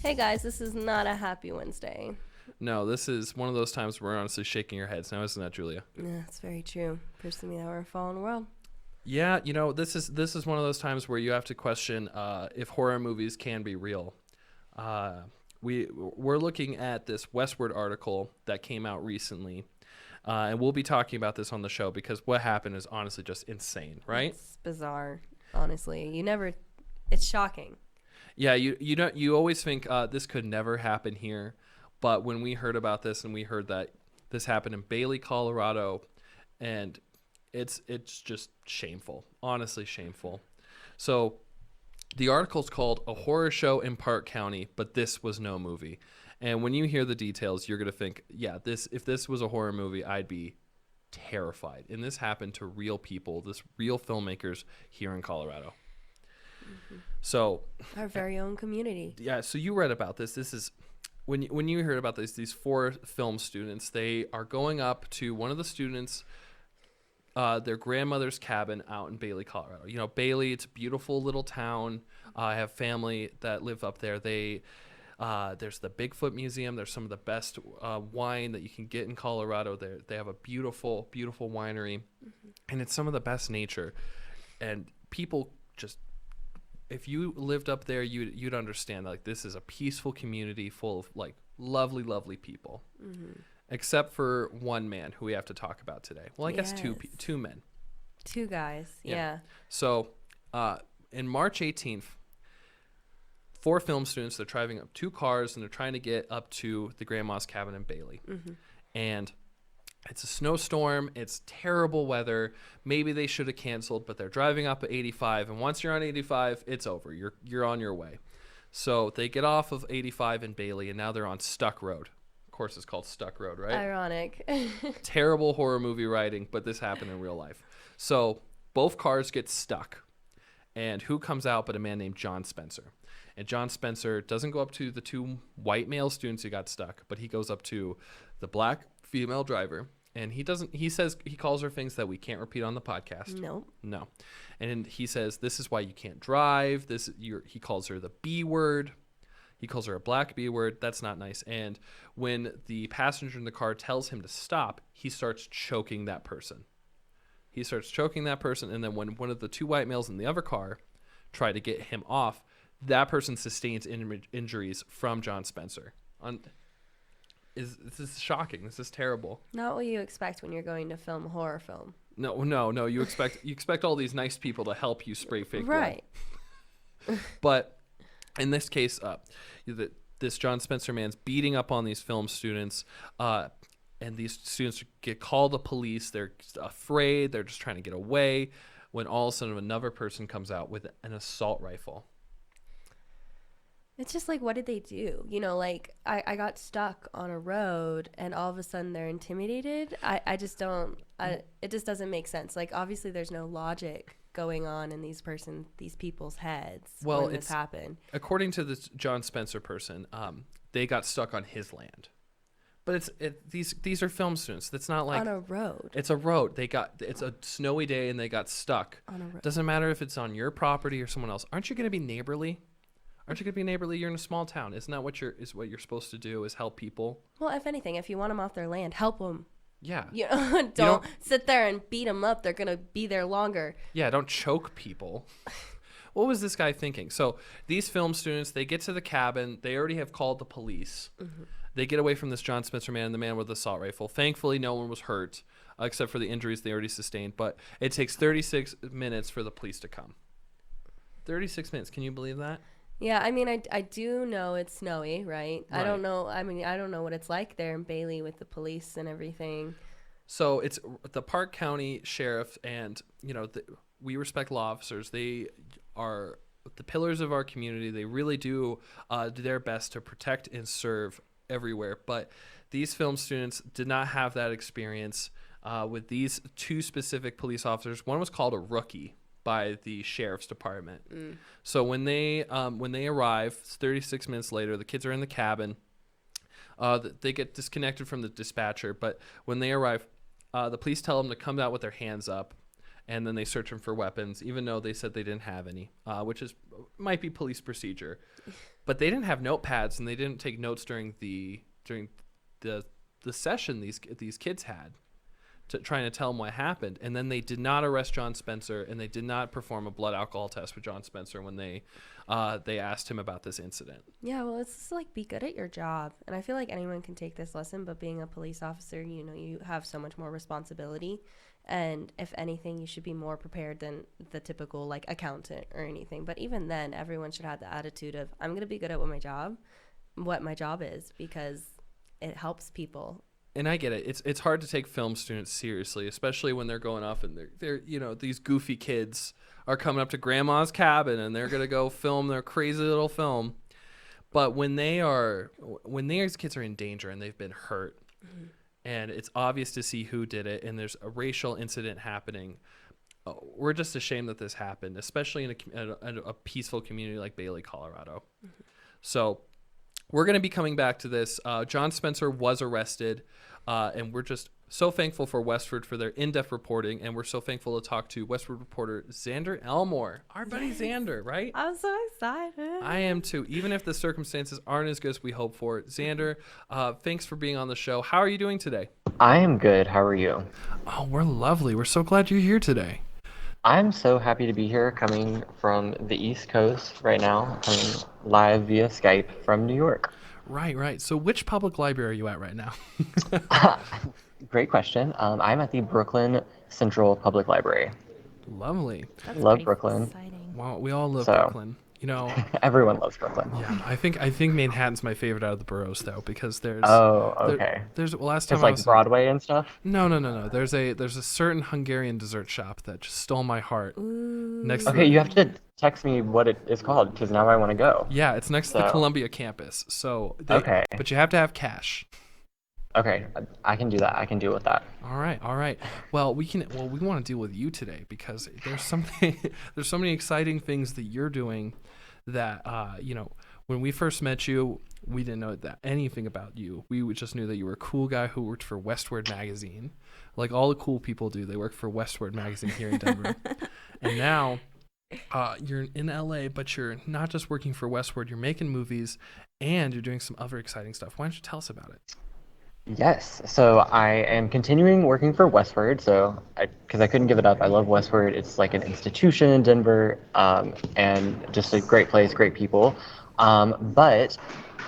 Hey guys, this is not a happy Wednesday. No, this is one of those times where we're honestly shaking your heads. Now, isn't that, Julia? Yeah, it's very true. Proves to me that we're a fallen world. Yeah, this is one of those times where you have to question if horror movies can be real. We're looking at this WestWord article that came out recently, and we'll be talking about this on the show because what happened is honestly just insane, right? It's bizarre, honestly. It's shocking. Yeah, you always think this could never happen here, but when we heard about this and we heard that this happened in Bailey, Colorado, and it's just shameful, honestly shameful. So the article's called "A Horror Show in Park County, but this was no movie." And when you hear the details, you're gonna think, yeah, if this was a horror movie, I'd be terrified. And this happened to real people, real filmmakers here in Colorado. Mm-hmm. So our very own community. Yeah, so you read about this. This is when you heard about this, these 4 film students, they are going up to one of the students' their grandmother's cabin out in Bailey, Colorado. You know, Bailey, it's a beautiful little town. I have family that live up there. There's the Bigfoot Museum. There's some of the best wine that you can get in Colorado. They have a beautiful, beautiful winery, and it's some of the best nature. And people just, if you lived up there, you'd understand that, like, this is a peaceful community full of like lovely, lovely people. Mm-hmm. Except for one man who we have to talk about today. Well, I guess two men. 2 guys, yeah. So, in March 18th, 4 film students, they're driving up 2 cars, and they're trying to get up to the grandma's cabin in Bailey. Mm-hmm. And it's a snowstorm. It's terrible weather. Maybe they should have canceled, but they're driving up at 85, and once you're on 85, it's over. You're on your way. So they get off of 85 in Bailey, and now they're on Stuck Road. Of course, it's called Stuck Road, right? Ironic. Terrible horror movie writing, but this happened in real life. So both cars get stuck, and who comes out but a man named John Spencer? And John Spencer doesn't go up to the 2 white male students who got stuck, but he goes up to the black female driver, and he says he calls her things that we can't repeat on the podcast. No. And he says, this is why you can't drive. He calls her the B word. He calls her a black B word. That's not nice. And when the passenger in the car tells him to stop, he starts choking that person. And then when one of the 2 white males in the other car try to get him off, that person sustains injuries from John Spencer. This is shocking. This is terrible. Not what you expect when you're going to film a horror film. No. You expect all these nice people to help you spray fake blood. Right. But in this case, this John Spencer man's beating up on these film students, and these students get called the police. They're afraid. They're just trying to get away, when all of a sudden another person comes out with an assault rifle. It's just like, what did they do? You know, like, I got stuck on a road, and all of a sudden they're intimidated. I just don't, it just doesn't make sense. Like, obviously there's no logic going on in these people's heads when this happened. According to this John Spencer person, they got stuck on his land. But these are film students. That's not like on a road. It's a road. It's a snowy day and they got stuck. On a road. Doesn't matter if it's on your property or someone else. Aren't you going to be neighborly? You're in a small town. Isn't that what you're supposed to do, is help people? Well, if anything, if you want them off their land, help them. Yeah. Don't sit there and beat them up. They're going to be there longer. Yeah, don't choke people. What was this guy thinking? So these film students, they get to the cabin. They already have called the police. Mm-hmm. They get away from this John Spencer man and the man with the assault rifle. Thankfully, no one was hurt, except for the injuries they already sustained. But it takes 36 minutes for the police to come. 36 minutes. Can you believe that? Yeah, I mean, I do know it's snowy, right? I don't know. I mean, I don't know what it's like there in Bailey with the police and everything. So it's the Park County Sheriff, and we respect law officers. They are the pillars of our community. They really do their best to protect and serve everywhere. But these film students did not have that experience with these 2 specific police officers. One was called a rookie by the sheriff's department. So when they arrive, 36 minutes later, the kids are in the cabin. They get disconnected from the dispatcher, but when they arrive, the police tell them to come out with their hands up, and then they search them for weapons, even though they said they didn't have any, which might be police procedure. But they didn't have notepads, and they didn't take notes during the session these kids had, trying to tell them what happened. And then they did not arrest John Spencer, and they did not perform a blood alcohol test with John Spencer when they asked him about this incident. Yeah, well, it's just like, be good at your job. And I feel like anyone can take this lesson, but being a police officer, you have so much more responsibility. And if anything, you should be more prepared than the typical like accountant or anything. But even then, everyone should have the attitude of, I'm going to be good at what my job is, because it helps people. And I get it. It's hard to take film students seriously, especially when they're going off and they're these goofy kids are coming up to grandma's cabin and they're gonna go film their crazy little film. But when these kids are in danger and they've been hurt, and it's obvious to see who did it, and there's a racial incident happening, we're just ashamed that this happened, especially in a peaceful community like Bailey, Colorado. So we're going to be coming back to this. John Spencer was arrested, and we're just so thankful for WestWord for their in-depth reporting, and we're so thankful to talk to WestWord reporter Xander Elmore, our buddy Xander, right? I'm so excited. I am too, even if the circumstances aren't as good as we hope for. Xander, thanks for being on the show. How are you doing today? I am good. How are you? Oh, we're lovely. We're so glad you're here today. I'm so happy to be here, coming from the East Coast right now, coming live via Skype from New York. Right. So which public library are you at right now? Great question. I'm at the Brooklyn Central Public Library. Lovely. That's Love Brooklyn. exciting. Well, we all love So- Brooklyn. Everyone loves Brooklyn. Yeah, I think Manhattan's my favorite out of the boroughs, though, because there's Okay. there's last time It's I like was Broadway and stuff? no. There's a certain Hungarian dessert shop that just stole my heart. Next to Okay, you have to text me what it is called, because now I want to go. yeah, it's next to the So- Columbia campus. So Okay. but you have to have cash. Okay, I can do that. I can deal with that. All right. Well, we want to deal with you today because there's so many exciting things that you're doing that when we first met you, we didn't know anything about you. We just knew that you were a cool guy who worked for WestWord magazine. Like all the cool people do, they work for WestWord magazine here in Denver. And now you're in LA, but you're not just working for WestWord, you're making movies and you're doing some other exciting stuff. Why don't you tell us about it? Yes, so I am continuing working for WestWord, because I couldn't give it up. I love WestWord. It's like an institution in Denver, and just a great place, great people. But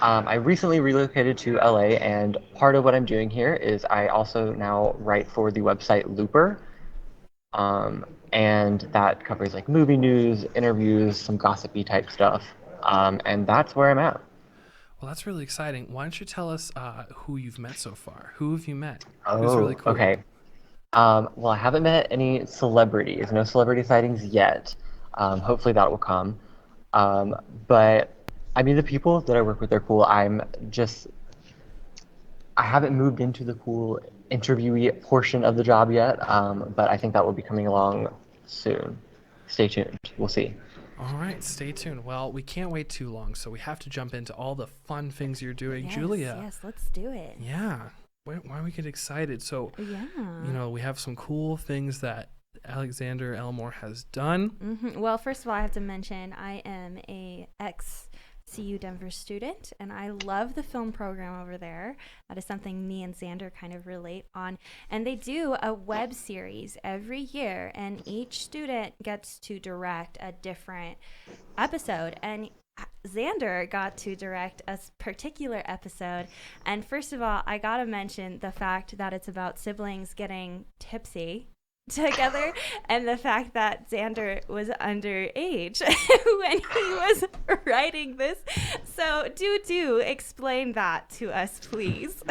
I recently relocated to LA, and part of what I'm doing here is I also now write for the website Looper, and that covers like movie news, interviews, some gossipy type stuff, and that's where I'm at. Well, that's really exciting. Why don't you tell us who you've met so far? Who have you met? Oh, Who's really cool? okay. Well, I haven't met any celebrities, no celebrity sightings yet. Hopefully that will come. But I mean, the people that I work with are cool. I haven't moved into the cool interviewee portion of the job yet, but I think that will be coming along soon. Stay tuned. We'll see. All right, stay tuned. Well, we can't wait too long, so we have to jump into all the fun things you're doing. Julia. Yes, let's do it. Yeah. Why don't we get excited? So, Yeah. We have some cool things that Xander Elmore has done. Well, first of all, I have to mention I am a CU Denver student, and I love the film program over there. That is something me and Xander kind of relate on. And they do a web series every year, and each student gets to direct a different episode. And Xander got to direct a particular episode. And first of all, I got to mention the fact that it's about siblings getting tipsy together, and the fact that Xander was underage when he was writing this. So do explain that to us, please.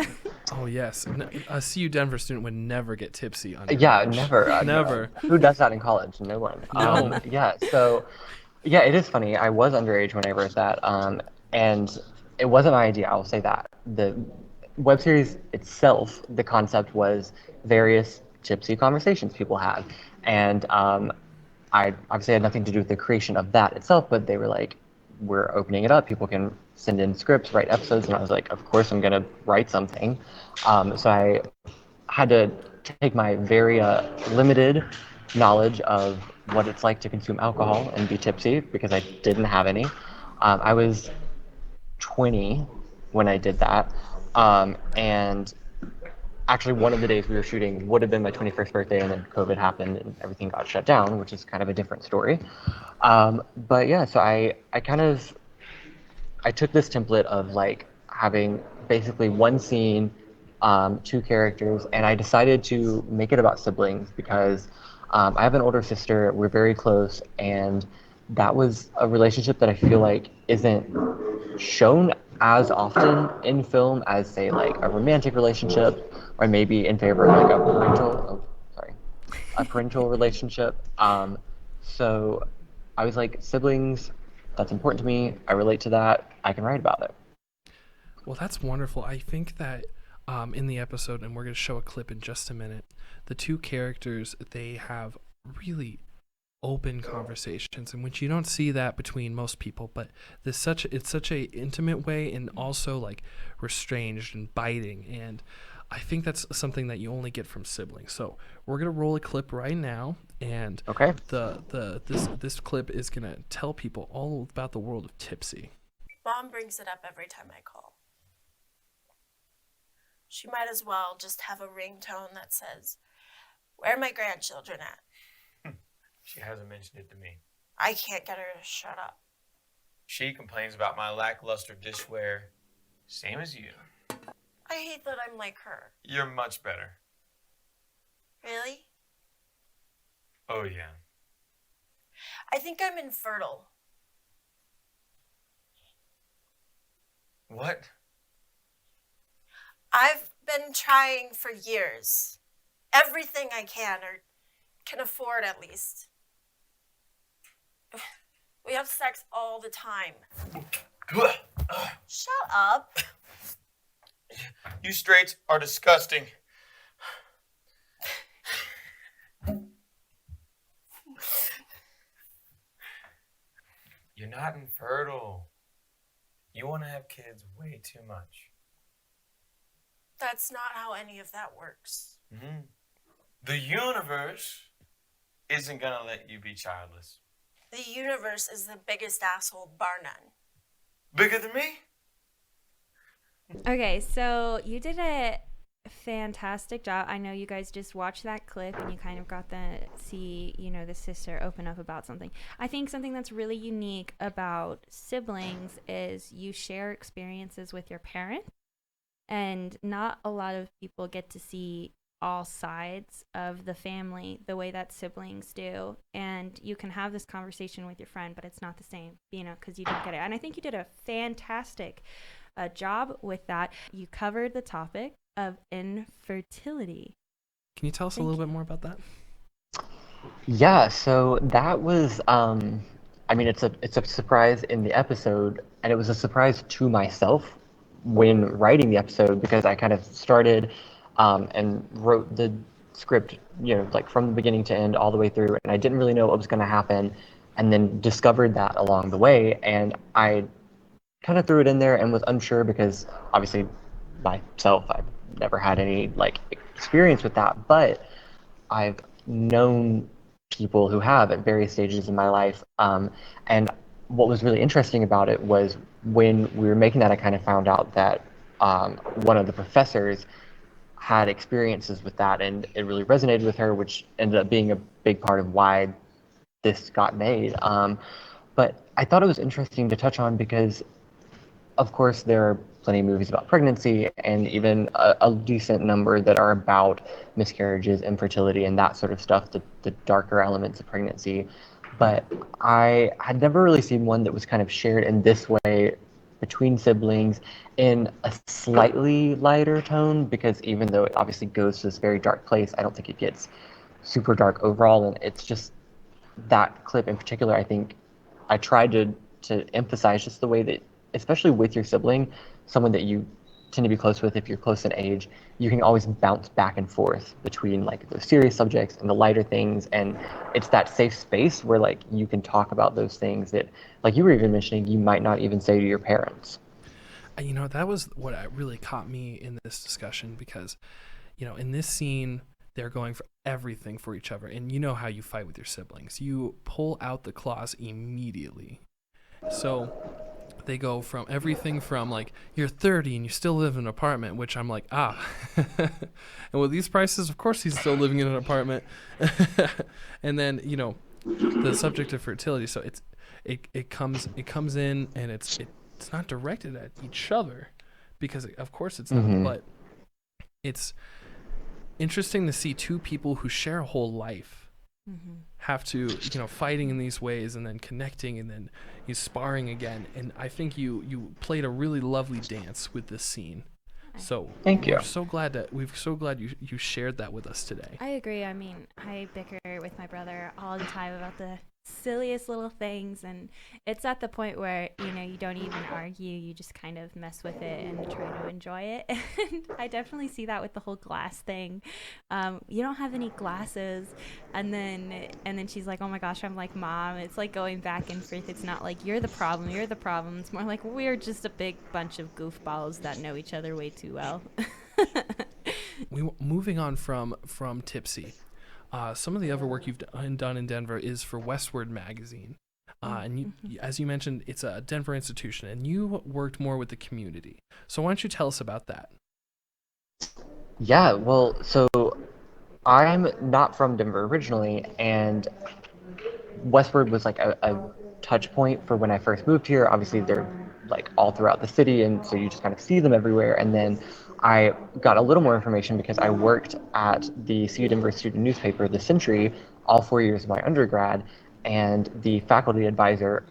Oh, yes. A CU Denver student would never get tipsy on Yeah, never. Never. Who does that in college? No one. No. Yeah, it is funny. I was underage when I wrote that, and it wasn't my idea. I will say that. The web series itself, the concept was various gypsy conversations people have, and I obviously had nothing to do with the creation of that itself, but they were like, we're opening it up, people can send in scripts, write episodes, and I was like, of course I'm gonna write something. So I had to take my very limited knowledge of what it's like to consume alcohol and be tipsy because I didn't have any. I was 20 when I did that. And actually, one of the days we were shooting would have been my 21st birthday, and then COVID happened and everything got shut down, which is kind of a different story. But yeah, so I took this template of like having basically one scene, two characters, and I decided to make it about siblings because I have an older sister. We're very close, and that was a relationship that I feel like isn't shown as often in film as say like a romantic relationship or maybe in favor of like a parental relationship. So I was like, siblings, that's important to me. I relate to that. I can write about it. Well, that's wonderful. I think that in the episode, and we're going to show a clip in just a minute, the two characters, they have really open conversations, in which you don't see that between most people, but it's such a intimate way and also like restrained and biting, and I think that's something that you only get from siblings. So we're gonna roll a clip right now, and Okay. this clip is gonna tell people all about the world of Tipsy. Mom brings it up every time I call. She might as well just have a ringtone that says, "Where are my grandchildren at?" She hasn't mentioned it to me. I can't get her to shut up. She complains about my lackluster dishware. Same as you. I hate that I'm like her. You're much better. Really? Oh, yeah. I think I'm infertile. What? I've been trying for years. Everything I can, or can afford at least. We have sex all the time. Shut up. You straights are disgusting. You're not infertile. You want to have kids way too much. That's not how any of that works. Mm-hmm. The universe isn't going to let you be childless. The universe is the biggest asshole, bar none. Bigger than me? Okay, so you did a fantastic job. I know you guys just watched that clip and you kind of got to see, the sister open up about something. I think something that's really unique about siblings is you share experiences with your parents, and not a lot of people get to see all sides of the family the way that siblings do. And you can have this conversation with your friend, but it's not the same, because you don't get it. And I think you did a fantastic job with that. You covered the topic of infertility. Can you tell us a little bit more about that? Yeah, so that was it's a surprise in the episode, and it was a surprise to myself when writing the episode, because I kind of started and wrote the script, like from the beginning to end all the way through, and I didn't really know what was going to happen, and then discovered that along the way, and I kind of threw it in there and was unsure because obviously myself, I've never had any like experience with that, but I've known people who have at various stages in my life. And what was really interesting about it was when we were making that, I kind of found out that one of the professors had experiences with that, and it really resonated with her, which ended up being a big part of why this got made. But I thought it was interesting to touch on because, of course, there are plenty of movies about pregnancy, and even a decent number that are about miscarriages, infertility, and that sort of stuff, the darker elements of pregnancy. But I had never really seen one that was kind of shared in this way between siblings in a slightly lighter tone, because even though it obviously goes to this very dark place, I don't think it gets super dark overall. And it's just that clip in particular, I think I tried to emphasize just the way that, especially with your sibling, someone that you tend to be close with, if you're close in age, you can always bounce back and forth between like those serious subjects and the lighter things, and it's that safe space where like you can talk about those things that, like you were even mentioning, you might not even say to your parents. That was what really caught me in this discussion, because in this scene, they're going for everything for each other. And you know how you fight with your siblings. You pull out the claws immediately. So they go from everything from like, you're 30 and you still live in an apartment, which I'm like, and with these prices, of course he's still living in an apartment. And then, you know, the subject of fertility. So it comes in, and it's not directed at each other, because of course it's not, but it's interesting to see two people who share a whole life have to, you know, fighting in these ways, and then connecting, and then you sparring again. And I think you played a really lovely dance with this scene. So Thank you. we're so glad you shared that with us today. I agree. I mean, I bicker with my brother all the time about the silliest little things, and it's at the point where, you know, you don't even argue, you just kind of mess with it and try to enjoy it. And I definitely see that with the whole glass thing. You don't have any glasses, and then she's like, oh my gosh, I'm like, Mom. It's like going back and forth. It's not like you're the problem, it's more like we're just a big bunch of goofballs that know each other way too well. Moving on from Tipsy, some of the other work you've done in Denver is for WestWord magazine. And you, as you mentioned, it's a Denver institution, and you worked more with the community. So why don't you tell us about that? Yeah, well, so I'm not from Denver originally, and WestWord was like a touch point for when I first moved here. Obviously, they're like all throughout the city, and so you just kind of see them everywhere. And then I got a little more information because I worked at the CU Denver student newspaper, The Century, all 4 years of my undergrad, and the faculty advisor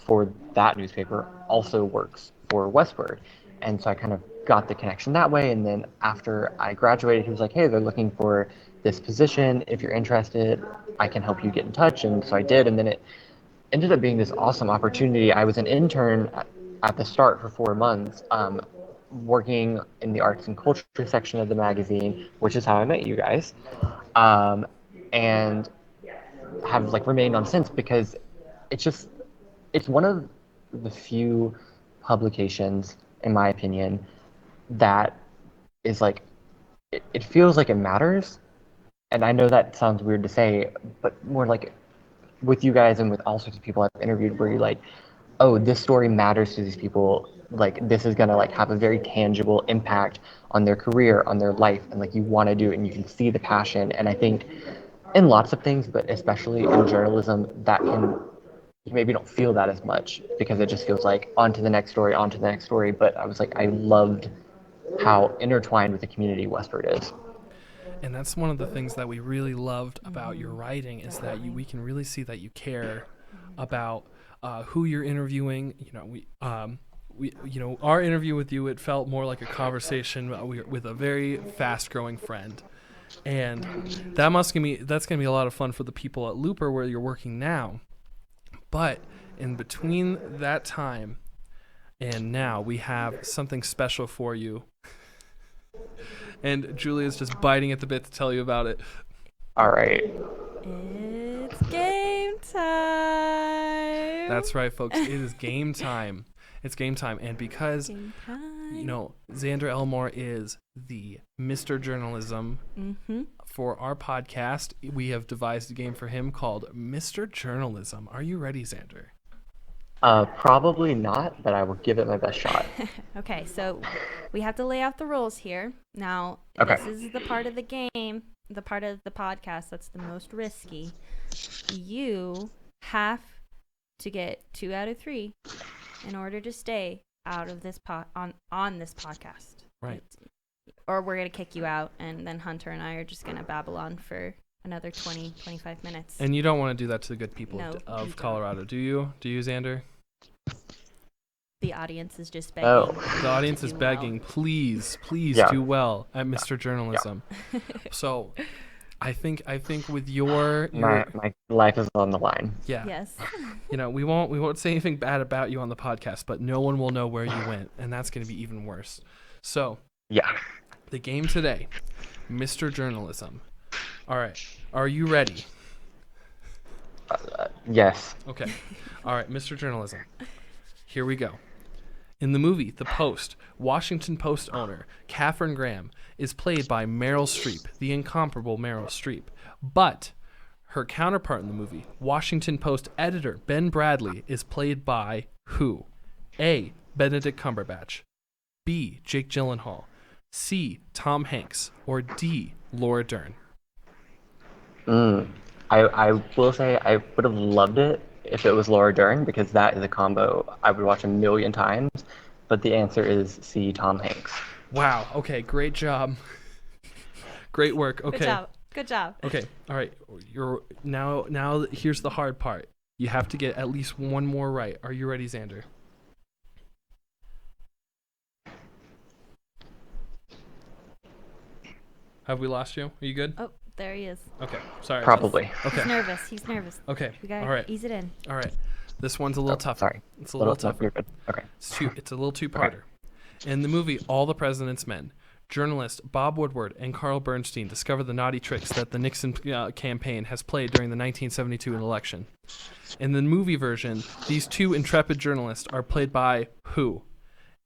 for that newspaper also works for WestWord. And so I kind of got the connection that way. And then after I graduated, he was like, hey, they're looking for this position. If you're interested, I can help you get in touch. And so I did. And then it ended up being this awesome opportunity. I was an intern at the start for 4 months, working in the arts and culture section of the magazine, which is how I met you guys, and have like remained on since, because it's one of the few publications, in my opinion, that is like, it feels like it matters. And I know that sounds weird to say, but more like with you guys and with all sorts of people I've interviewed, where you're like, oh, this story matters to these people. Like, this is gonna like have a very tangible impact on their career, on their life, and like you want to do it, and you can see the passion. And I think in lots of things, but especially in journalism, that can, you maybe don't feel that as much, because it just feels like on to the next story, on to the next story. But I was like, I loved how intertwined with the community WestWord is. And that's one of the things that we really loved about your writing, is that we can really see that you care about who you're interviewing. You know, we our interview with you, it felt more like a conversation with a very fast-growing friend, and that's gonna be a lot of fun for the people at Looper, where you're working now. But in between that time and now, we have something special for you. And Julia's just biting at the bit to tell you about it. All right. It's game time. That's right, folks. It is game time. It's game time. And because, you know, Xander Elmore is the Mr. Journalism for our podcast, we have devised a game for him called Mr. Journalism. Are you ready, Xander? Probably not, but I will give it my best shot. Okay, so we have to lay out the rules here. Now, Okay. This is the part of the game, the part of the podcast that's the most risky. You have to get 2 out of 3 in order to stay out of this on this podcast. Right. Or we're going to kick you out, and then Hunter and I are just going to babble on for another 20, 25 minutes. And you don't want to do that to the good people of we Colorado, do you? Do you, Xander? The audience is just begging. Oh. The audience is do begging, well. please Yeah. do well at Mr. Journalism. So I think with your My life is on the line. yeah. Yes. You know, we won't say anything bad about you on the podcast, but no one will know where you went, and that's going to be even worse. So, Yeah. the game today, Mr. Journalism. All right. Are you ready? Yes. Okay. All right, Mr. Journalism. Here we go. In the movie The Post, Washington Post owner Katharine Graham is played by Meryl Streep, the incomparable Meryl Streep. But her counterpart in the movie, Washington Post editor Ben Bradley, is played by who? A. Benedict Cumberbatch, B. Jake Gyllenhaal, C. Tom Hanks, or D. Laura Dern? I will say I would have loved it if it was Laura Dern, because that is a combo I would watch a million times. But the answer is C. Tom Hanks. Wow. Okay. Great job. Great work. Okay. Good job. Good job. Okay. All right. You're now. Here's the hard part. You have to get at least one more right. Are you ready, Xander? Have we lost you? Are you good? Oh, there he is. Okay. Sorry. Probably. Okay. He's nervous. He's nervous. Okay. We gotta All right. ease it in. All right. This one's a little tougher. Sorry. It's a little no, tougher. you're good. Okay. It's a little two-parter. In the movie All the President's Men, journalist Bob Woodward and Carl Bernstein discover the naughty tricks that the Nixon campaign has played during the 1972 election. In the movie version, these two intrepid journalists are played by who?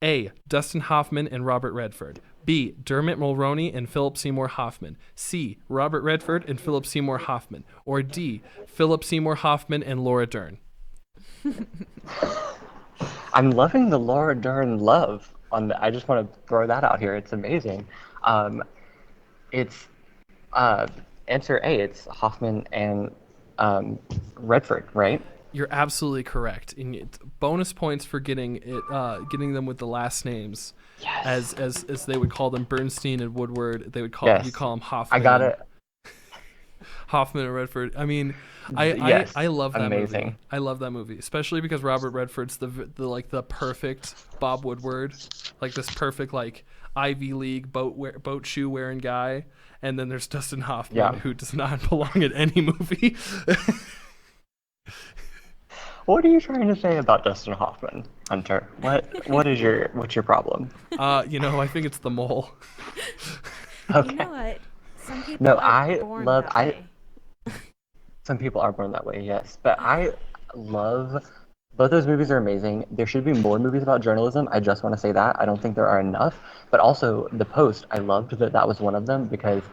A. Dustin Hoffman and Robert Redford. B. Dermot Mulroney and Philip Seymour Hoffman. C. Robert Redford and Philip Seymour Hoffman. Or D. Philip Seymour Hoffman and Laura Dern. I'm loving the Laura Dern love. I just want to throw that out here. It's amazing. It's answer A. It's Hoffman and Redford, right? You're absolutely correct. And bonus points for getting them with the last names, Yes. as they would call them, Bernstein and Woodward. They would call Yes. you call them Hoffman. I got it. Hoffman and Redford. I mean, Yes. I love that Amazing. movie. I love that movie, especially because Robert Redford's the perfect Bob Woodward, like this perfect like Ivy League boat shoe wearing guy, and then there's Dustin Hoffman, who does not belong in any movie. What are you trying to say about Dustin Hoffman, Hunter? What's your problem? I think it's the mole. Okay. You know what? Some people No, are born that way. Some people are born that way, yes. But I love both those movies are amazing. There should be more movies about journalism. I just want to say that. I don't think there are enough. But also The Post, I loved that was one of them, because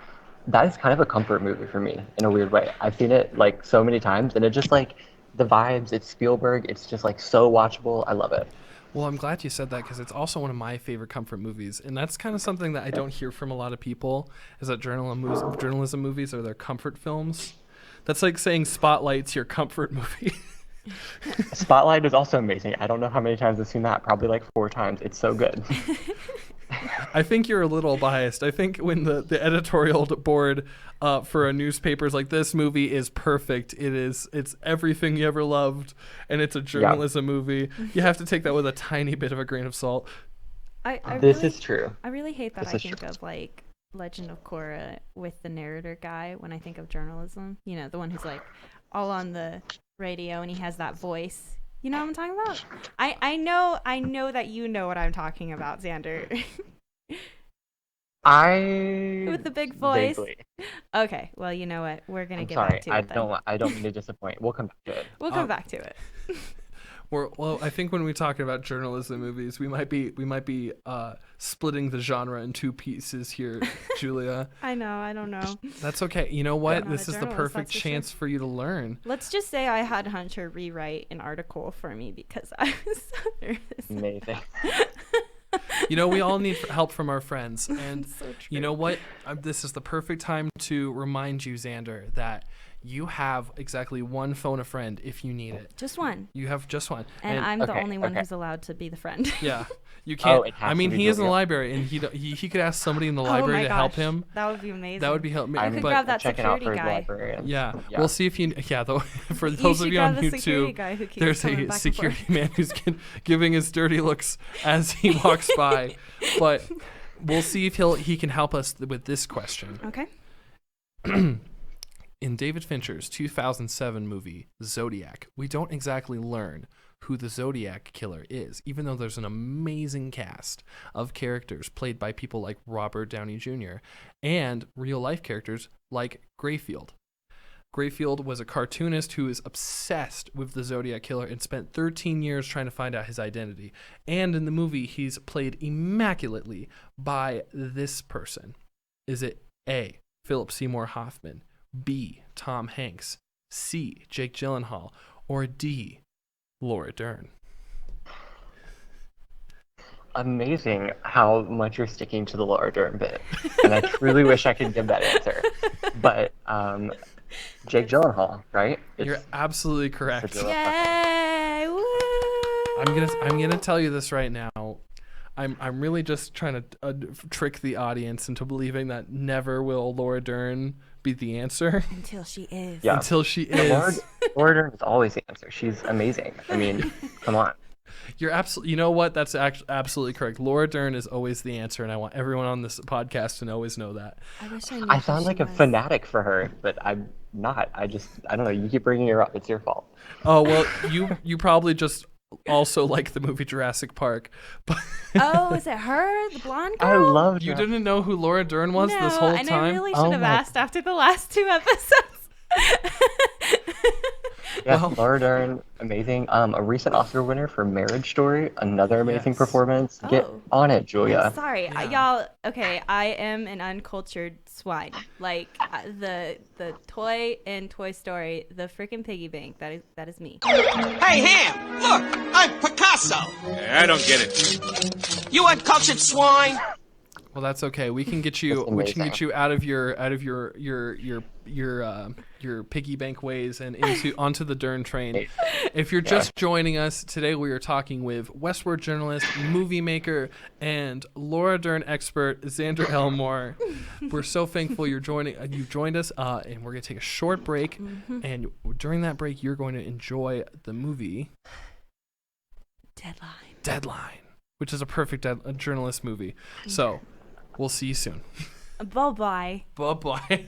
that is kind of a comfort movie for me in a weird way. I've seen it like so many times, and it just like the vibes, it's Spielberg, it's just like so watchable. I love it. Well, I'm glad you said that, because it's also one of my favorite comfort movies, and that's kind of something that I don't hear from a lot of people, is that journalism movies are their comfort films. That's like saying Spotlight's your comfort movie. Spotlight is also amazing. I don't know how many times I've seen that, probably like 4 times. It's so good. I think you're a little biased. I think when the editorial board for a newspaper is like, this movie is perfect, it's everything you ever loved, and it's a journalism movie, you have to take that with a tiny bit of a grain of salt. This is true. I really hate that I think of like Legend of Korra with the narrator guy when I think of journalism. You know, the one who's like all on the radio and he has that voice. You know what I'm talking about? I know that you know what I'm talking about, Xander. With the big voice. Vaguely. Okay, well, you know what? We're gonna get Sorry, back to it then. I don't mean to disappoint. We'll come back to it. We'll come back to it. Well, I think when we talk about journalism movies, we might be splitting the genre in 2 pieces here, Julia. I know. I don't know. That's okay. You know what? This is the journalist, perfect that's for chance for you to learn. Let's just say I had Hunter rewrite an article for me because I was so nervous. Amazing. We all need help from our friends. And So true. you know what? This is the perfect time to remind you, Xander, that you have exactly one phone a friend if you need it. Just one. You have just one. And I'm the Okay, only one okay. who's allowed to be the friend. Yeah. You can't. it has I mean, to be he is in the Julia. library, and he could ask somebody in the Oh library my to help gosh, him. That would be amazing. That would be helpful. I'm could But grab that checking out security for guy. librarians. yeah, we'll see if you. Yeah, for You those of should you on grab the security YouTube, guy who keeps there's coming a back and security forth. man who's giving his dirty looks as he walks by. But we'll see if he can help us with this question. Okay. In David Fincher's 2007 movie Zodiac, we don't exactly learn who the Zodiac killer is, even though there's an amazing cast of characters played by people like Robert Downey Jr. and real-life characters like Grayfield. Grayfield was a cartoonist who is obsessed with the Zodiac Killer and spent 13 years trying to find out his identity. And in the movie, he's played immaculately by this person. Is it A, Philip Seymour Hoffman, B, Tom Hanks, C, Jake Gyllenhaal, or D, Laura Dern? Amazing how much you're sticking to the Laura Dern bit. And I truly wish I could give that answer. But Jake Gyllenhaal, right? You're absolutely correct. Yay! Woo! I'm gonna tell you this right now. I'm really just trying to trick the audience into believing that never will Laura Dern be the answer. Until she is. Yeah. Until she is. Laura Dern is always the answer. She's amazing. I mean, come on. You're absolutely. You know what? That's absolutely correct. Laura Dern is always the answer, and I want everyone on this podcast to always know that. I wish I knew. I sound like a fanatic for her, but I'm not. I don't know. You keep bringing her up. It's your fault. Oh well, you probably just also like the movie Jurassic Park. But Oh, is it her, the blonde girl? I love you didn't know who Laura Dern was this whole and time? I really should have asked after the last 2 episodes. Yeah, Well- Laura Dern, amazing. A recent Oscar winner for Marriage Story, another amazing Yes. performance. Get Oh. on it, Julia. Sorry, Yeah. y'all. Okay, I am an uncultured swine. Like the toy in Toy Story, the freaking piggy bank. That is me. Hey, Ham! Look! I'm Picasso! I don't get it. You uncultured swine! Well, that's okay. We can get you. That's We can amazing. get you out of your piggy bank ways and onto the Dern train. If you're just joining us today, we are talking with WestWord journalist, movie maker, and Laura Dern expert Xander Elmore. We're so thankful you've joined us, and we're gonna take a short break. And during that break, you're going to enjoy the movie Deadline, which is a perfect journalist movie. So. We'll see you soon. Bye-bye. Bye-bye.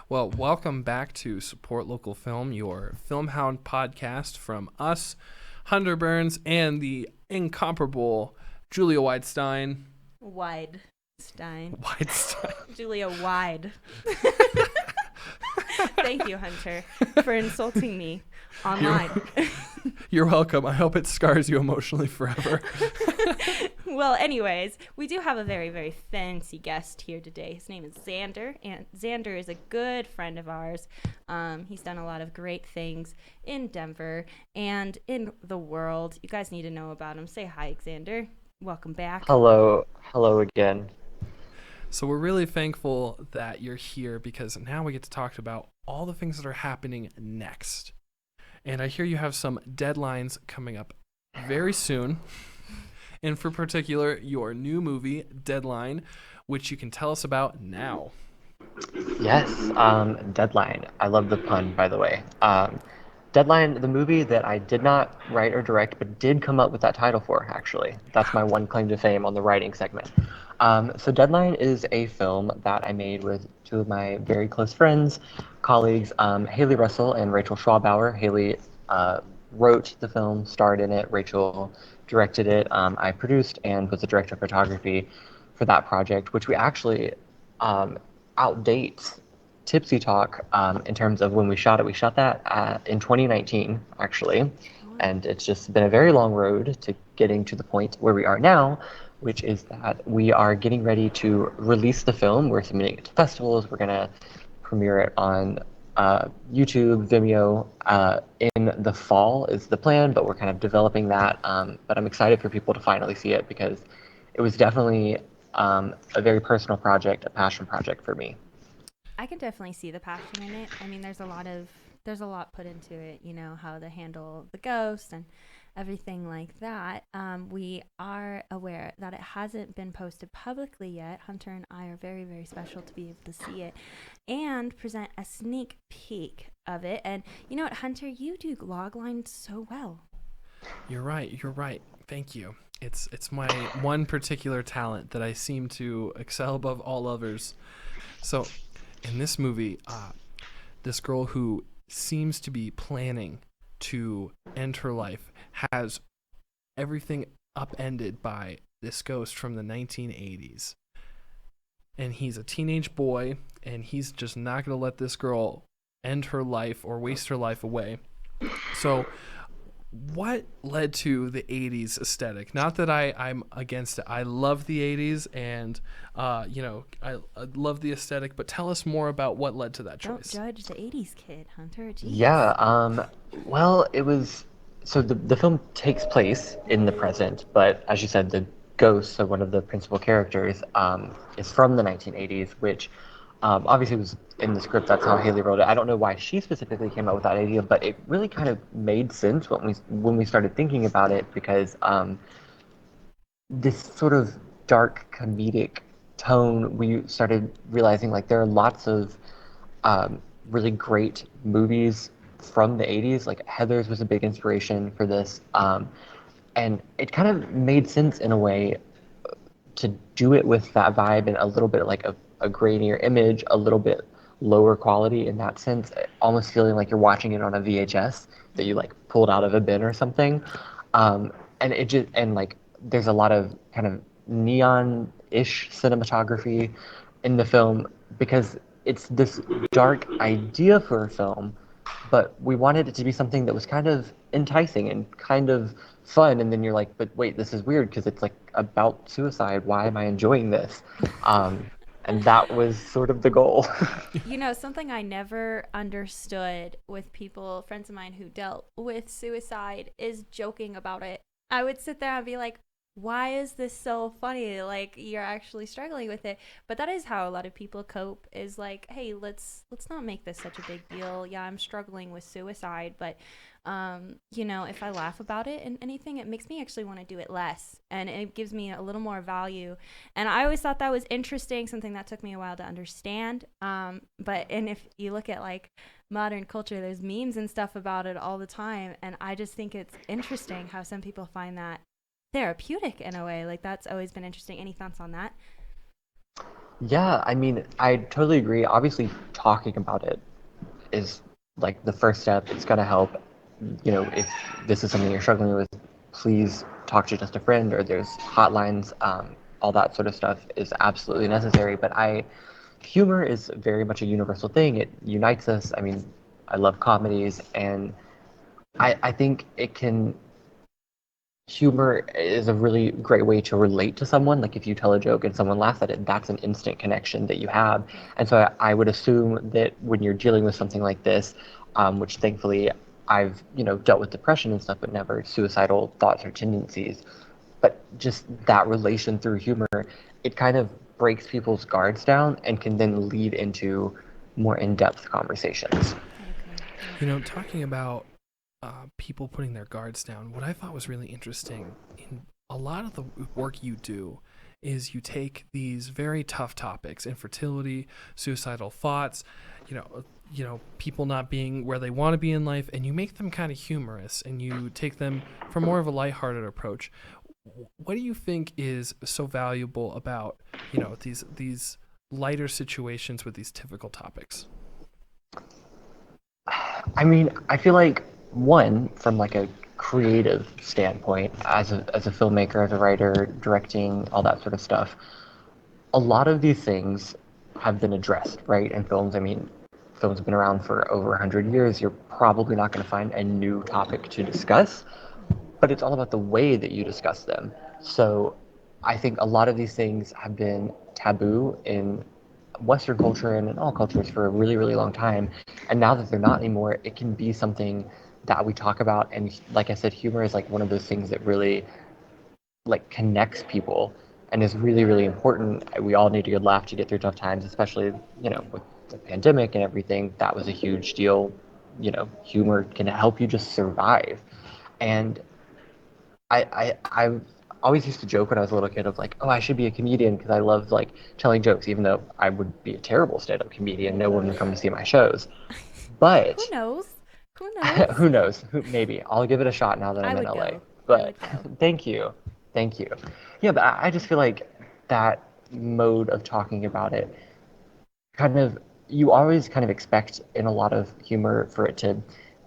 Well, welcome back to Support Local Film, your Film Hound podcast from us, Hunter Burns, and the incomparable Julia Widestein. Widestein. Widestein. Julia Wide. Thank you, Hunter, for insulting me online. You're welcome. I hope it scars you emotionally forever. Well, anyways, we do have a very, very fancy guest here today. His name is Xander, and Xander is a good friend of ours. He's done a lot of great things in Denver and in the world. You guys need to know about him. Say hi, Xander. Welcome back. Hello again. So we're really thankful that you're here because now we get to talk about all the things that are happening next. And I hear you have some deadlines coming up very soon. And for particular, your new movie, Deadline, which you can tell us about now. Yes, Deadline. I love the pun, by the way. Deadline, the movie that I did not write or direct, but did come up with that title for, actually. That's my one claim to fame on the writing segment. So Deadline is a film that I made with 2 of my very close friends, colleagues, Haley Russell and Rachel Schwabauer. Haley wrote the film, starred in it. Rachel directed it. I produced and was the director of photography for that project, which we actually outdate Tipsy Talk in terms of when we shot it. We shot that in 2019, actually. And it's just been a very long road to getting to the point where we are now, which is that we are getting ready to release the film. We're submitting it to festivals. We're going to premiere it on YouTube, Vimeo in the fall is the plan, but we're kind of developing that. But I'm excited for people to finally see it because it was definitely a very personal project, a passion project for me. I can definitely see the passion in it. I mean, there's a lot put into it, you know, how to handle the ghost and everything like that. We are aware that it hasn't been posted publicly yet. Hunter and I are very, very special to be able to see it and present a sneak peek of it. And you know what, Hunter, you do logline so well. You're right. Thank you. It's my one particular talent that I seem to excel above all others. So in this movie, this girl who seems to be planning to end her life has everything upended by this ghost from the 1980s. And he's a teenage boy, and he's just not going to let this girl end her life or waste her life away. So what led to the 80s aesthetic? Not that I'm against it. I love the 80s, and I love the aesthetic, but tell us more about what led to that choice. Don't judge the 80s kid, Hunter. Jeez. Yeah, well, it was, so the film takes place in the present, but as you said, the ghost, so one of the principal characters, is from the 1980s, which obviously was in the script. That's how Haley wrote it. I don't know why she specifically came up with that idea, but it really kind of made sense when we started thinking about it, because this sort of dark comedic tone, we started realizing like there are lots of really great movies from the 80s. Like Heathers was a big inspiration for this, and it kind of made sense in a way to do it with that vibe and a little bit like a grainier image, a little bit lower quality in that sense, almost feeling like you're watching it on a VHS that you like pulled out of a bin or something. And it just, and like there's a lot of kind of neon-ish cinematography in the film, because it's this dark idea for a film, but we wanted it to be something that was kind of enticing and kind of fun. And then you're like, but wait, this is weird because it's like about suicide. Why am I enjoying this? And that was sort of the goal. You know, something I never understood with people, friends of mine who dealt with suicide, is joking about it. I would sit there and be like, why is this so funny? Like, you're actually struggling with it. But that is how a lot of people cope, is like, hey, let's not make this such a big deal. Yeah, I'm struggling with suicide, but if I laugh about it and anything, it makes me actually want to do it less, and it gives me a little more value. And I always thought that was interesting, something that took me a while to understand. And if you look at like modern culture, there's memes and stuff about it all the time, and I just think it's interesting how some people find that therapeutic in a way. Like, that's always been interesting. Any thoughts on that? Yeah, I mean, I totally agree. Obviously, talking about it is like the first step. It's going to help. If this is something you're struggling with, please talk to just a friend, or there's hotlines. All that sort of stuff is absolutely necessary. But humor is very much a universal thing. It unites us. I mean, I love comedies, and I think humor is a really great way to relate to someone. Like if you tell a joke and someone laughs at it, that's an instant connection that you have. And so I would assume that when you're dealing with something like this, which thankfully I've dealt with depression and stuff, but never suicidal thoughts or tendencies. But just that relation through humor, it kind of breaks people's guards down and can then lead into more in-depth conversations. Talking about people putting their guards down, what I thought was really interesting in a lot of the work you do is you take these very tough topics: infertility, suicidal thoughts, people not being where they want to be in life, and you make them kind of humorous, and you take them from more of a lighthearted approach. What do you think is so valuable about these lighter situations with these typical topics? I mean, I feel like, one, from like a creative standpoint, as a filmmaker, as a writer, directing, all that sort of stuff, a lot of these things have been addressed, right, in films. I mean, films have been around for over 100 years. You're probably not going to find a new topic to discuss, but it's all about the way that you discuss them. So I think a lot of these things have been taboo in Western culture and in all cultures for a really, really long time. And now that they're not anymore, it can be something that we talk about. And like I said, humor is like one of those things that really like connects people and is really, really important. We all need a good laugh to get through tough times, especially, with the pandemic and everything. That was a huge deal. Humor can help you just survive. And I always used to joke when I was a little kid of like, oh, I should be a comedian because I love like telling jokes, even though I would be a terrible stand-up comedian. No one would come to see my shows. But Who knows? Who knows? who knows? Maybe I'll give it a shot now that I'm in LA. But thank you. Yeah, but I just feel like that mode of talking about it you always kind of expect in a lot of humor for it to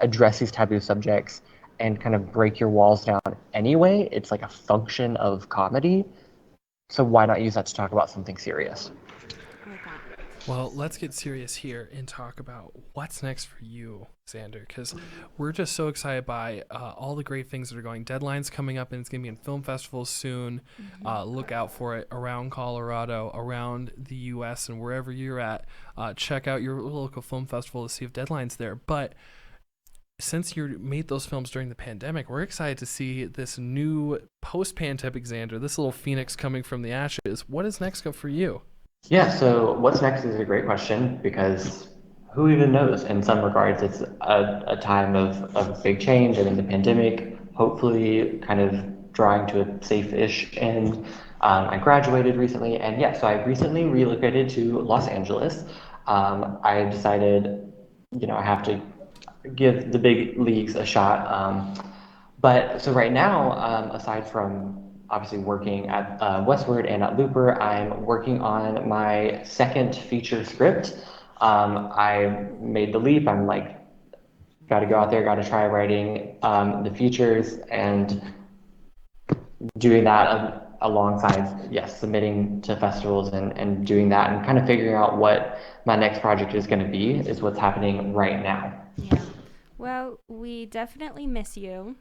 address these taboo subjects and kind of break your walls down anyway. It's like a function of comedy. So why not use that to talk about something serious? Well, let's get serious here and talk about what's next for you, Xander, because we're just so excited by all the great things that are going. Deadline's coming up, and it's going to be in film festivals soon. Look out for it around Colorado, around the U.S., and wherever you're at. Check out your local film festival to see if Deadline's there. But since you made those films during the pandemic, we're excited to see this new post-pandemic Xander, this little phoenix coming from the ashes. What is next up for you? Yeah, so what's next is a great question because who even knows? In some regards, it's a time of big change. I mean, the pandemic, hopefully, kind of drawing to a safe-ish end. I graduated recently, and yeah, so I recently relocated to Los Angeles. I decided, I have to give the big leagues a shot. But so right now, aside from obviously working at WestWord and at Looper, I'm working on my second feature script. I made the leap. I'm like, got to go out there, got to try writing the features and doing that alongside, yes, submitting to festivals and doing that and kind of figuring out what my next project is going to be is what's happening right now. Yeah. Well, we definitely miss you.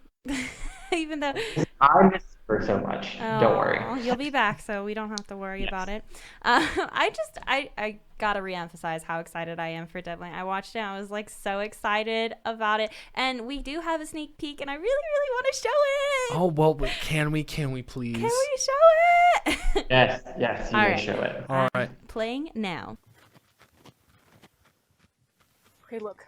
Even though I miss her so much. Don't worry. You'll be back, so we don't have to worry about it. I gotta reemphasize how excited I am for Deadline. I watched it, and I was like so excited about it, and we do have a sneak peek, and I really, really want to show it. Oh well, but can we please? Can we show it? Yes, you All may right. show it. All right. Playing now. Hey, look.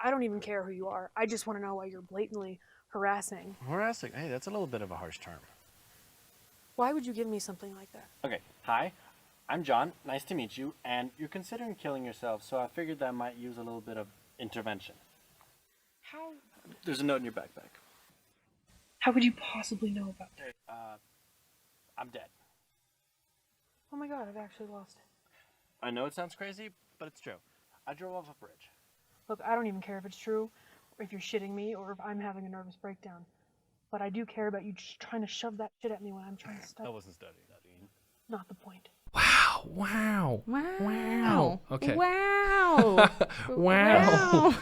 I don't even care who you are. I just want to know why you're blatantly harassing. Harassing? Hey, that's a little bit of a harsh term. Why would you give me something like that? Okay, hi. I'm John. Nice to meet you. And you're considering killing yourself, so I figured that might use a little bit of intervention. How? There's a note in your backpack. How could you possibly know about that? I'm dead. Oh my god, I've actually lost it. I know it sounds crazy, but it's true. I drove off a bridge. Look, I don't even care if it's true, or if you're shitting me, or if I'm having a nervous breakdown. But I do care about you just trying to shove that shit at me when I'm trying to study. I wasn't studying, Nadine. Not the point. Wow. Okay. Wow. Wow.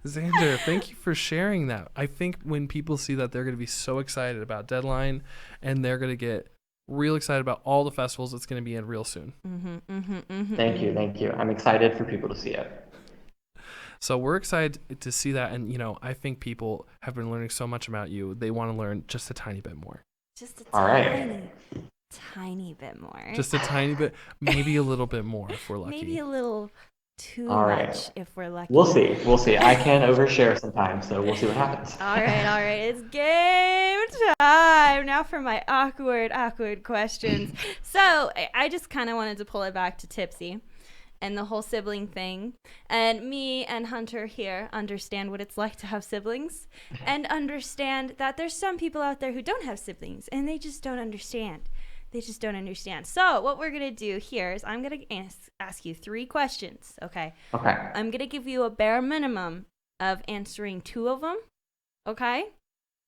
Xander, thank you for sharing that. I think when people see that, they're going to be so excited about Deadline, and they're going to get real excited about all the festivals it's going to be in real soon. Thank you. I'm excited for people to see it. So we're excited to see that, and I think people have been learning so much about you. They want to learn just a tiny bit more. Just a All right. tiny bit more. Just a tiny bit, maybe a little bit more if we're lucky. Maybe a little too All much right. if we're lucky. We'll see. I can overshare sometimes, so we'll see what happens. All right. It's game time. Now for my awkward questions. So I just kind of wanted to pull it back to Tipsy and the whole sibling thing. And me and Hunter here understand what it's like to have siblings and understand that there's some people out there who don't have siblings and they just don't understand. So what we're going to do here is I'm going to ask you 3 questions, okay? Okay. I'm going to give you a bare minimum of answering 2 of them, okay?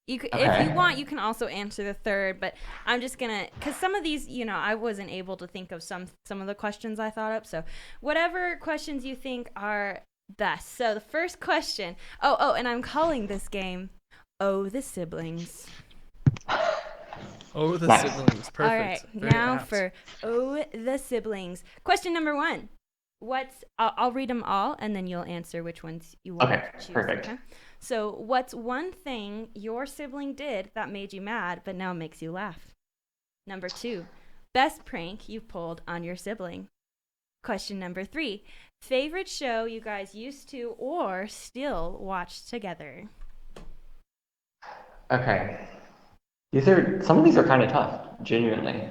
If you want, you can also answer the third, but I'm just going to, because some of these, I wasn't able to think of some of the questions I thought up, so whatever questions you think are best. So the first question, and I'm calling this game, Oh, the Siblings. Oh, the Nice. siblings. Perfect. All right, Very now apt. for Oh, the Siblings. Question number 1. I'll read them all, and then you'll answer which ones you want Okay, to choose. perfect. Okay? So, what's one thing your sibling did that made you mad, but now makes you laugh? Number 2, best prank you've pulled on your sibling. Question number 3, favorite show you guys used to or still watch together. Okay. Some of these are kind of tough, genuinely.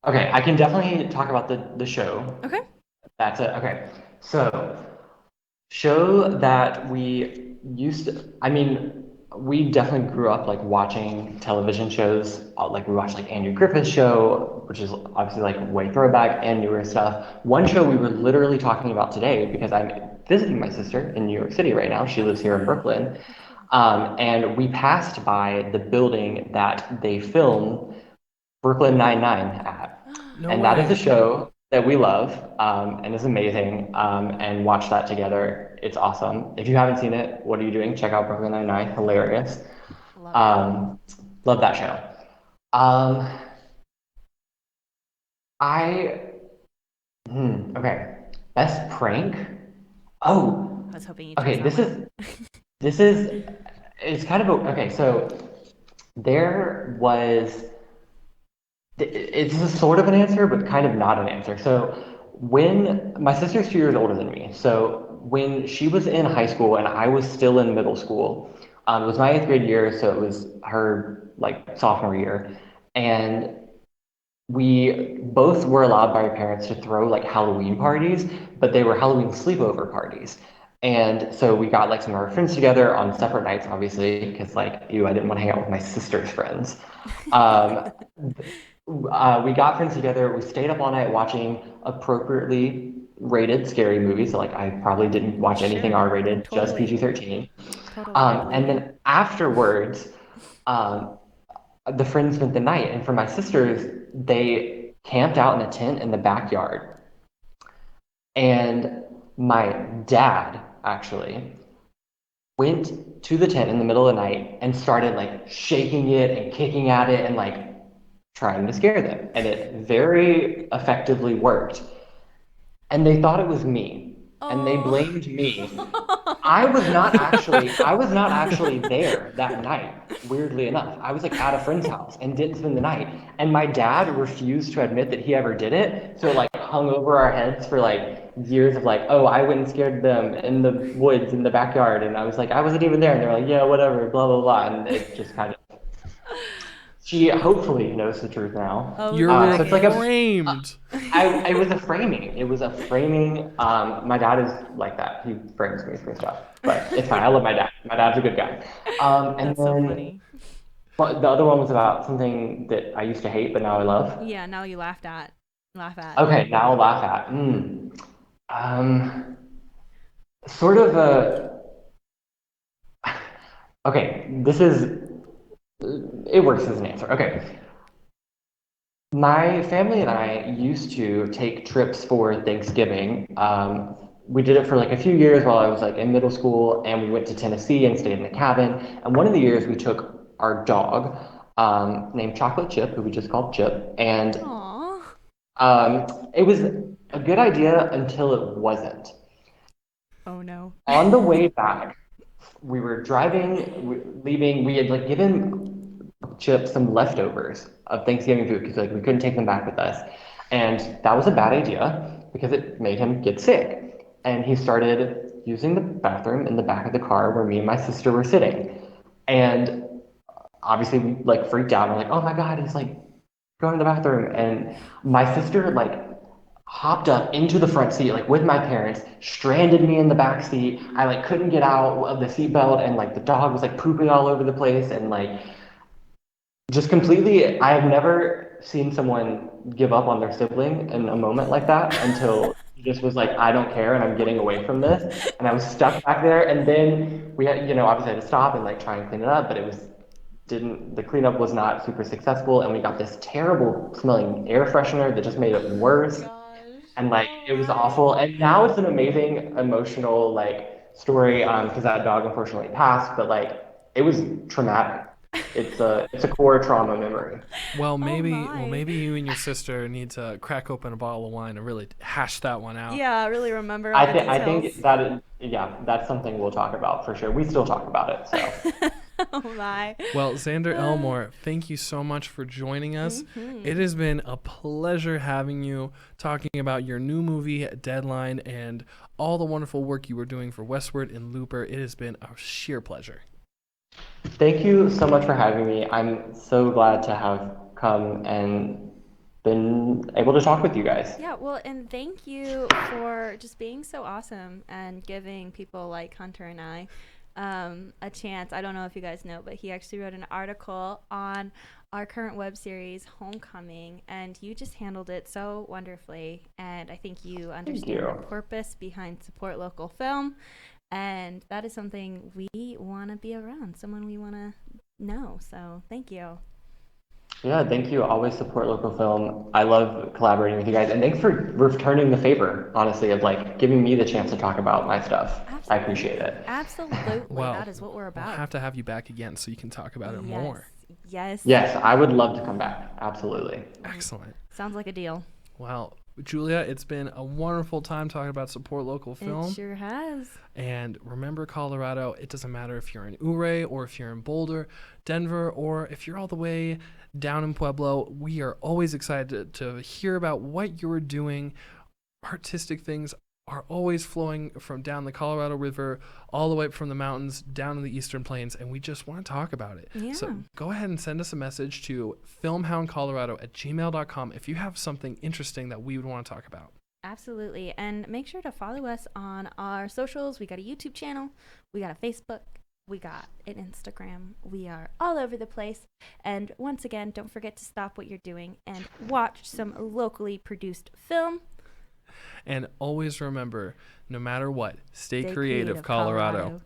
Okay, I can definitely talk about the show. Okay. That's it. Okay. So, show that we used to, we definitely grew up like watching television shows. Like we watched like Andrew Griffith's show, which is obviously like way throwback and newer stuff. One show we were literally talking about today because I'm visiting my sister in New York City right now. She lives here in Brooklyn. And we passed by the building that they filmed Brooklyn Nine-Nine at. No and that way. is a show that we love and is amazing, and watch that together. It's awesome. If you haven't seen it, what are you doing? Check out Brooklyn Nine-Nine. Hilarious. Love Love that show. Um, I okay. Best prank. Oh, I was hoping you okay. chose that one. This is it's kind of okay. So there was. It's a sort of an answer, but kind of not an answer. So when my sister's 2 years older than me, so when she was in high school and I was still in middle school, it was my 8th grade year, so it was her like sophomore year, and we both were allowed by our parents to throw like Halloween parties, but they were Halloween sleepover parties. And so we got like some of our friends together on separate nights, obviously, because like, ew, I didn't want to hang out with my sister's friends. Um, we got friends together. We stayed up all night watching appropriately rated scary movies. So, like, I probably didn't watch anything Sure, R-rated, just totally. PG-13. Totally, I believe And you. then afterwards, um, the friends spent the night. And for my sisters, they camped out in a tent in the backyard. And my dad actually went to the tent in the middle of the night and started like shaking it and kicking at it and like trying to scare them. And it very effectively worked. And they thought it was me. And they Oh. blamed me. I was not actually there that night, weirdly enough. I was like at a friend's house and didn't spend the night. And my dad refused to admit that he ever did it. So it like hung over our heads for like years of like, oh, I went and scared them in the woods in the backyard. And I was like, I wasn't even there. And they're like, yeah, whatever, blah, blah, blah. And it just kind of, she hopefully knows the truth now. Oh, You're So it's like a, framed. it was a framing. It was a framing. My dad is like that. He frames me for stuff, but it's fine. I love my dad. My dad's a good guy. And That's so then funny. the other one was about something that I used to hate, but now I love. Yeah, now you laugh at. Okay, now I'll laugh at. Um, sort of a. Okay, this is. It works as an answer. Okay. My family and I used to take trips for Thanksgiving. We did it for like a few years while I was like in middle school, and we went to Tennessee and stayed in a cabin. And one of the years we took our dog, named Chocolate Chip, who we just called Chip, and Aww. it was a good idea until it wasn't. Oh no. On the way back, we were leaving. We had like given Chip some leftovers of Thanksgiving food because like we couldn't take them back with us, and that was a bad idea because it made him get sick. And he started using the bathroom in the back of the car where me and my sister were sitting, and obviously we like freaked out. We're like, oh my god, he's like going to the bathroom, and my sister like hopped up into the front seat like with my parents, stranded me in the back seat. I like couldn't get out of the seatbelt, and like the dog was like pooping all over the place, and like just completely, I have never seen someone give up on their sibling in a moment like that until he just was like, I don't care and I'm getting away from this. And I was stuck back there. And then we had, obviously had to stop and like try and clean it up, but the cleanup was not super successful. And we got this terrible smelling air freshener that just made it worse. And like, it was awful. And now it's an amazing emotional like story, because that dog unfortunately passed, but like, it was traumatic. It's a core trauma memory. Well, my. maybe you and your sister need to crack open a bottle of wine and really hash that one out. Yeah, really remember all the details. I think that's something we'll talk about for sure. We still talk about it, so. Oh my. Well, Xander Elmore, thank you so much for joining us. Mm-hmm. It has been a pleasure having you, talking about your new movie, Deadline, and all the wonderful work you were doing for WestWord and Looper. It has been a sheer pleasure. Thank you so much for having me. I'm so glad to have come and been able to talk with you guys. Yeah, well, and thank you for just being so awesome and giving people like Hunter and I a chance. I don't know if you guys know, but he actually wrote an article on our current web series, Homecoming, and you just handled it so wonderfully. And I think you understand the purpose behind support local film. And that is something we want to be around, someone we want to know. So thank you. Yeah, thank you. Always support local film. I love collaborating with you guys, and thanks for returning the favor, honestly, of like giving me the chance to talk about my stuff. I appreciate Absolutely. it. Absolutely. Well, That is what we're we'll about. have to have you back again so you can talk about it Yes. more. Yes. Yes, I would love to come back. Absolutely. Excellent. Sounds like a deal. Well, Julia, it's been a wonderful time talking about support local film. It sure has. And remember, Colorado, it doesn't matter if you're in Ouray or if you're in Boulder, Denver, or if you're all the way down in Pueblo. We are always excited to hear about what you're doing. Artistic things are always flowing from down the Colorado River all the way up from the mountains down in the Eastern Plains, and we just want to talk about it. Yeah. So go ahead and send us a message to filmhoundcolorado@gmail.com if you have something interesting that we would want to talk about. Absolutely. And make sure to follow us on our socials. We got a YouTube channel. We got a Facebook. We got an Instagram. We are all over the place. And once again, don't forget to stop what you're doing and watch some locally produced film. And always remember, no matter what, stay creative, Colorado.